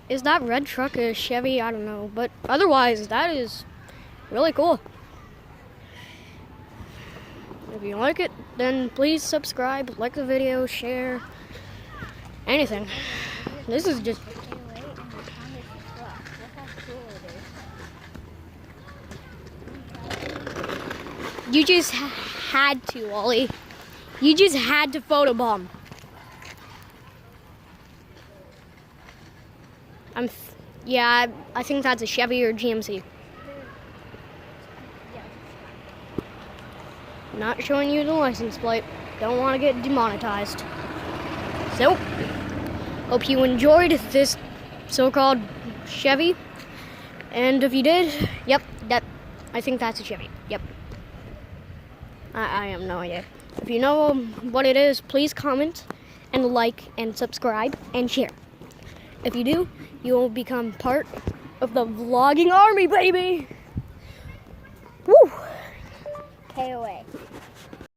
Is that red truck a Chevy? I don't know. But otherwise, that is really cool. If you like it, then please subscribe, like the video, share, anything. This is just... You just had to, Ollie. You just had to photobomb. Yeah, I think that's a Chevy or GMC. Not showing you the license plate. Don't want to get demonetized. So, hope you enjoyed this so-called Chevy. And if you did, yep, I think that's a Chevy. Yep. I have no idea. If you know what it is, please comment and like and subscribe and share. If you do, you will become part of the vlogging army, baby! Woo! KOA.